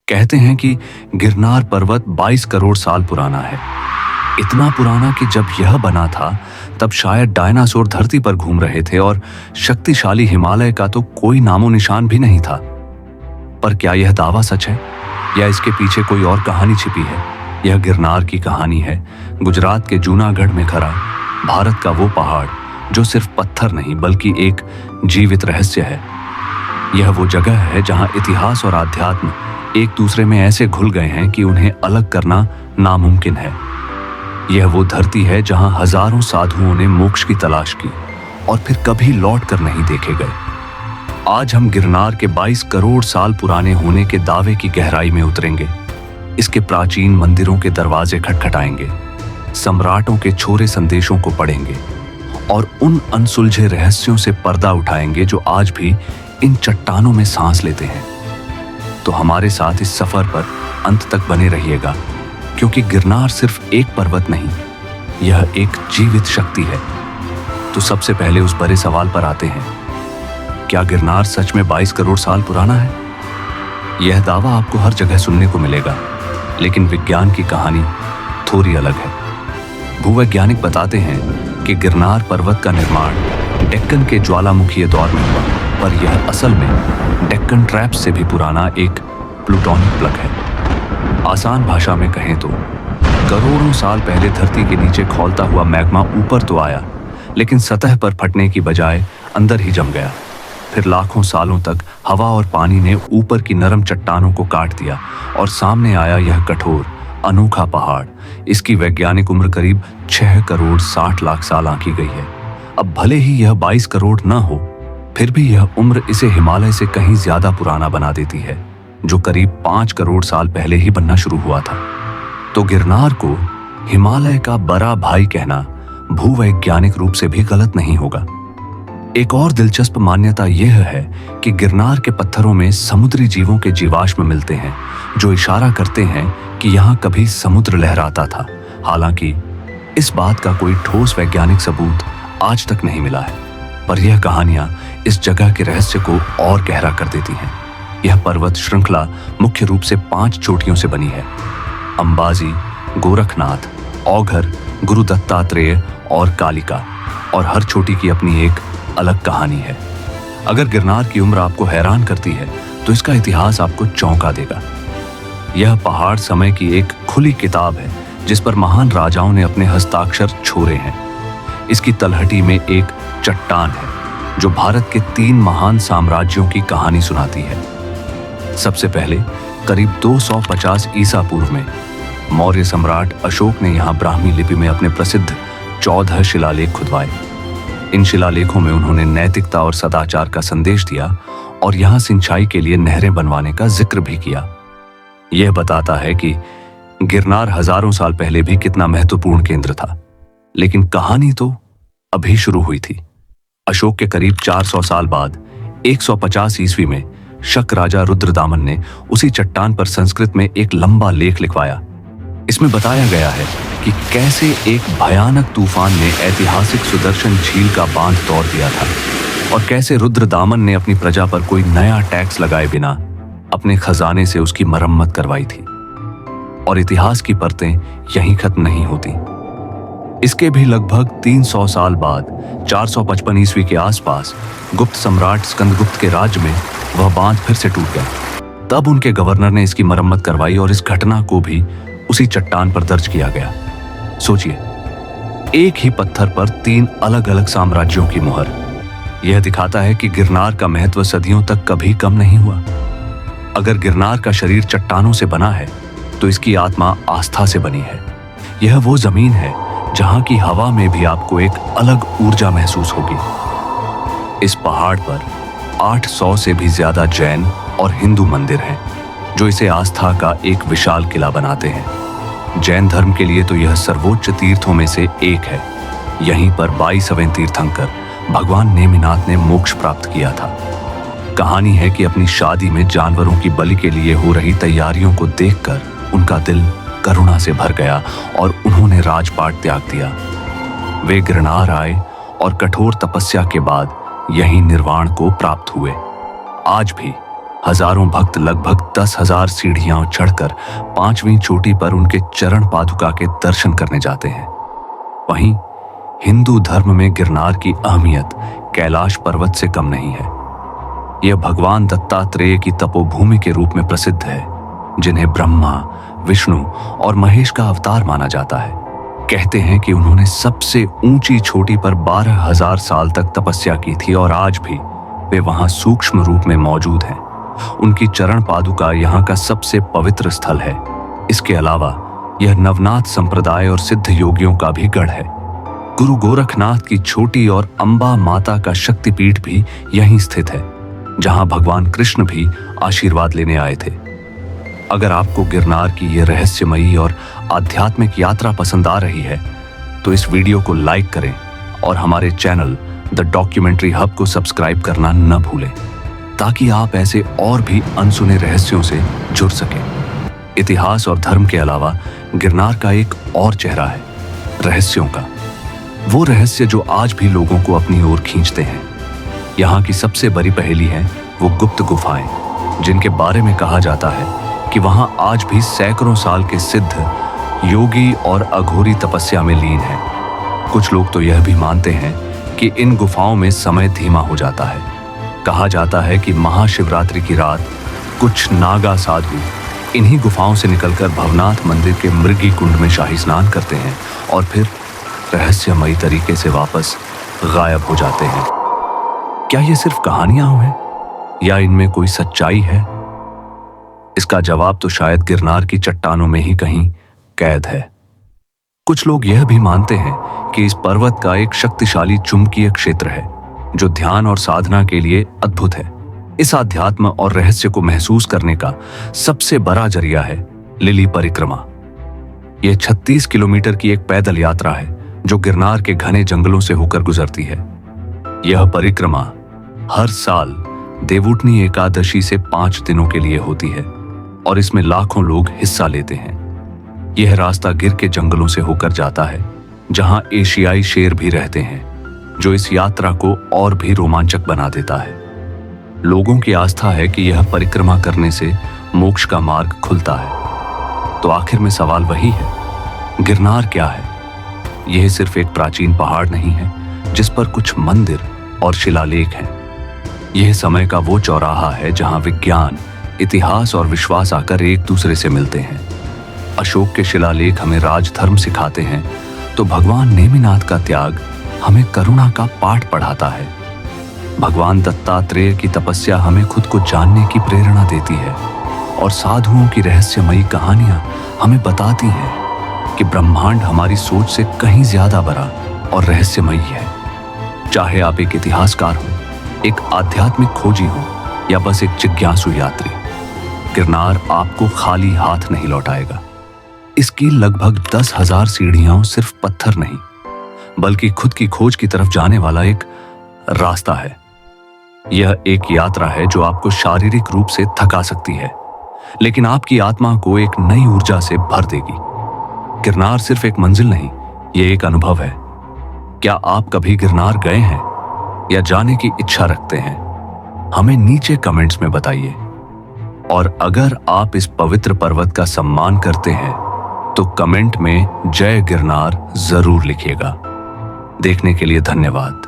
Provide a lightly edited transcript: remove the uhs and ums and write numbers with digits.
कहते हैं कि गिरनार पर्वत 22 करोड़ साल पुराना है। इतना पुराना कि जब यह बना था तब शायद डायनासोर धरती पर घूम रहे थे और शक्तिशाली हिमालय का तो कोई नामो निशान भी नहीं था। पर क्या यह दावा सच है या इसके पीछे कोई और कहानी छिपी है? यह गिरनार की कहानी है, गुजरात के जूनागढ़ में खड़ा भारत का वो पहाड़ जो सिर्फ पत्थर नहीं बल्कि एक जीवित रहस्य है। यह वो जगह है जहां इतिहास और आध्यात्म एक दूसरे में ऐसे घुल गए हैं कि उन्हें अलग करना नामुमकिन है। यह वो धरती है जहां हजारों साधुओं ने मोक्ष की तलाश की और फिर कभी लौट कर नहीं देखे गए। आज हम गिरनार के 22 करोड़ साल पुराने होने के दावे की गहराई में उतरेंगे। इसके प्राचीन मंदिरों के दरवाजे खटखटाएंगे, सम्राटों के छोरे संदेशों को पढ़ेंगे और उन अनसुलझे रहस्यों से पर्दा उठाएंगे जो आज भी इन चट्टानों में सांस लेते हैं। तो हमारे साथ इस सफर पर अंत तक बने रहिएगा, क्योंकि गिरनार सिर्फ एक पर्वत नहीं, यह एक जीवित शक्ति है। तो सबसे पहले उस बड़े सवाल पर आते हैं, क्या गिरनार सच में 22 करोड़ साल पुराना है? यह दावा आपको हर जगह सुनने को मिलेगा, लेकिन विज्ञान की कहानी थोड़ी अलग है। भूवैज्ञानिक बताते हैं कि गिरनार पर्वत का निर्माण डेक्कन के ज्वालामुखीय दौर में हुआ, पर यह असल में डेक्कन ट्रैप्स से भी पुराना एक प्लूटोनिक प्लग है। आसान भाषा में कहें तो करोड़ों साल पहले धरती के नीचे खौलता हुआ मैग्मा ऊपर तो आया, लेकिन सतह पर फटने की बजाय अंदर ही जम गया। फिर लाखों सालों तक हवा और पानी ने ऊपर की नरम चट्टानों को काट दिया और सामने आया यह कठोर अनोखा पहाड़। इसकी वैज्ञानिक उम्र करीब 6 करोड़ 60 लाख साल आंकी गई है। अब भले ही यह 22 करोड़ न हो, फिर भी यह उम्र इसे हिमालय से कहीं ज्यादा पुराना बना देती है, जो करीब 5 करोड़ साल पहले ही बनना शुरू हुआ था। तो गिरनार को हिमालय का बड़ा भाई कहना भूवैज्ञानिक रूप से भी गलत नहीं होगा। एक और दिलचस्प मान्यता यह है कि गिरनार के पत्थरों में समुद्री जीवों के जीवाश्म मिलते हैं, जो इशारा करते हैं कि यहाँ कभी समुद्र लहराता था। हालांकि इस बात का कोई ठोस वैज्ञानिक सबूत आज तक नहीं मिला है, पर यह कहानियां इस जगह के रहस्य को और गहरा कर देती हैं। यह पर्वत श्रृंखला मुख्य रूप से 5 चोटियों से बनी है: अंबाजी, गोरखनाथ, औघर, गुरु दत्तात्रेय और कालिका। और हर चोटी की अपनी एक अलग कहानी है। अगर गिरनार की उम्र आपको हैरान करती है, तो इसका इतिहास आपको चौंका देगा। यह पहाड़ समय की एक खुली किताब है, जिस पर महान राजाओं ने अपने हस्ताक्षर छोड़े हैं। इसकी तलहटी में एक चट्टान है जो भारत के 3 महान साम्राज्यों की कहानी सुनाती है। सबसे पहले करीब 250 ईसा पूर्व में मौर्य सम्राट अशोक ने यहाँ ब्राह्मी लिपि में अपने प्रसिद्ध 14 शिलालेख खुदवाए। इन शिलालेखों में उन्होंने नैतिकता और सदाचार का संदेश दिया और यहाँ सिंचाई के लिए नहरें बनवाने का जिक्र भी किया। यह बताता है कि गिरनार हजारों साल पहले भी कितना महत्वपूर्ण केंद्र था, लेकिन कहानी तो अभी शुरू हुई थी। अशोक के करीब 400 साल बाद 150 ईस्वी में शक राजा रुद्रदामन ने उसी चट्टान पर संस्कृत में एक लंबा लेख लिखवाया। इसमें बताया गया है कि कैसे एक भयानक तूफान ने ऐतिहासिक सुदर्शन झील का बांध तोड़ दिया था और कैसे रुद्रदामन ने अपनी प्रजा पर कोई नया टैक्स लगाए बिना अपने खजाने से उसकी मरम्मत करवाई थी। और इतिहास की परतें यहीं खत्म नहीं होती। इसके भी लगभग 300 साल बाद 455 ईस्वी के आसपास गुप्त सम्राट स्कंदगुप्त के राज्य में वह बांध फिर से टूट गया। तब उनके गवर्नर ने इसकी मरम्मत करवाई और इस घटना को भी उसी चट्टान पर दर्ज किया गया। सोचिए, एक ही पत्थर पर 3 अलग अलग साम्राज्यों की मुहर। यह दिखाता है कि गिरनार का महत्व सदियों तक कभी कम नहीं हुआ। अगर गिरनार का शरीर चट्टानों से बना है, तो इसकी आत्मा आस्था से बनी है। यह वो जमीन है जहां की हवा में भी आपको एक अलग ऊर्जा महसूस होगी। इस पहाड़ पर 800 से भी ज्यादा जैन और हिंदू मंदिर हैं, जो इसे आस्था का एक विशाल किला बनाते हैं। जैन धर्म के लिए तो यह सर्वोच्च तीर्थों में से एक है। यहीं पर 22वें तीर्थंकर भगवान नेमिनाथ ने मोक्ष प्राप्त किया था। कहानी है कि अपनी शादी में जानवरों की बलि के लिए हो रही तैयारियों को देखकर उनका दिल करुणा से भर गया और उन्होंने राजपाट त्याग दिया। वे गिरनार आए और कठोर तपस्या के बाद यहीं निर्वाण को प्राप्त हुए। आज भी हजारों भक्त लगभग 10,000 सीढ़ियां चढ़कर 5वीं चोटी पर उनके चरण पादुका के दर्शन करने जाते हैं। वहीं हिंदू धर्म में गिरनार की अहमियत कैलाश पर्वत से कम नहीं है। यह भगवान दत्तात्रेय की तपोभूमि के रूप में प्रसिद्ध है, जिन्हें ब्रह्मा, विष्णु और महेश का अवतार माना जाता है। कहते हैं कि उन्होंने सबसे ऊंची चोटी पर 12,000 साल तक तपस्या की थी और आज भी वे वहां सूक्ष्म रूप में मौजूद हैं। उनकी चरण पादुका यहाँ का सबसे पवित्र स्थल है। इसके अलावा यह नवनाथ संप्रदाय और सिद्ध योगियों का भी गढ़ है। गुरु गोरखनाथ की छोटी और अंबा माता का शक्तिपीठ भी यहीं स्थित है, जहां भगवान कृष्ण भी आशीर्वाद लेने आए थे। अगर आपको गिरनार की यह रहस्यमयी और आध्यात्मिक यात्रा पसंद आ रही है तो इस वीडियो को लाइक करें और हमारे चैनल द डॉक्यूमेंट्री हब को सब्सक्राइब करना न भूलें, ताकि आप ऐसे और भी अनसुने रहस्यों से जुड़ सकें। इतिहास और धर्म के अलावा गिरनार का एक और चेहरा है, रहस्यों का। वो रहस्य जो आज भी लोगों को अपनी ओर खींचते हैं। यहाँ की सबसे बड़ी पहेली है वो गुप्त गुफाएं, जिनके बारे में कहा जाता है कि वहां आज भी सैकड़ों साल के सिद्ध योगी और अघोरी तपस्या में लीन हैं। कुछ लोग तो यह भी मानते हैं कि इन गुफाओं में समय धीमा हो जाता है। कहा जाता है कि महाशिवरात्रि की रात कुछ नागा साधु इन्हीं गुफाओं से निकलकर भवनाथ मंदिर के मृगी कुंड में शाही स्नान करते हैं और फिर रहस्यमयी तरीके से वापस गायब हो जाते हैं। क्या ये सिर्फ कहानियां हैं या इनमें कोई सच्चाई है? इसका जवाब तो शायद गिरनार की चट्टानों में ही कहीं कैद है। कुछ लोग यह भी मानते हैं कि इस पर्वत का एक शक्तिशाली चुंबकीय क्षेत्र है, जो ध्यान और साधना के लिए अद्भुत है। इस आध्यात्म और रहस्य को महसूस करने का सबसे बड़ा जरिया है लिली परिक्रमा। यह 36 किलोमीटर की एक पैदल यात्रा है जो गिरनार के घने जंगलों से होकर गुजरती है। यह परिक्रमा हर साल देवउठनी एकादशी से 5 दिनों के लिए होती है और इसमें लाखों लोग हिस्सा लेते हैं। यह रास्ता गिर के जंगलों से होकर जाता है, जहां एशियाई शेर भी रहते हैं, जो इस यात्रा को और भी रोमांचक बना देता है। लोगों की आस्था है कि यह परिक्रमा करने से मोक्ष का मार्ग खुलता है। तो आखिर में सवाल वही है, गिरनार क्या है? यह सिर्फ एक प्राचीन पहाड़ नहीं है जिस पर कुछ मंदिर और शिलालेख हैं। यह समय का वो चौराहा है जहां विज्ञान, इतिहास और विश्वास आकर एक दूसरे से मिलते हैं। अशोक के शिलालेख हमें राजधर्म सिखाते हैं, तो भगवान नेमिनाथ का त्याग हमें करुणा का पाठ पढ़ाता है। भगवान दत्तात्रेय की तपस्या हमें खुद को जानने की प्रेरणा देती है और साधुओं की रहस्यमयी कहानियां हमें बताती हैं कि ब्रह्मांड हमारी सोच से कहीं ज्यादा बड़ा और रहस्यमयी है। चाहे आप एक इतिहासकार हो, एक आध्यात्मिक खोजी हो या बस एक जिज्ञासु यात्री, गिरनार आपको खाली हाथ नहीं लौटाएगा। इसकी लगभग 10,000 सीढ़ियां सिर्फ पत्थर नहीं, बल्कि खुद की खोज की तरफ जाने वाला एक रास्ता है। यह एक यात्रा है जो आपको शारीरिक रूप से थका सकती है, लेकिन आपकी आत्मा को एक नई ऊर्जा से भर देगी। गिरनार सिर्फ एक मंजिल नहीं, यह एक अनुभव है। क्या आप कभी गिरनार गए हैं या जाने की इच्छा रखते हैं? हमें नीचे कमेंट्स में बताइए। और अगर आप इस पवित्र पर्वत का सम्मान करते हैं तो कमेंट में जय गिरनार जरूर लिखिएगा। देखने के लिए धन्यवाद।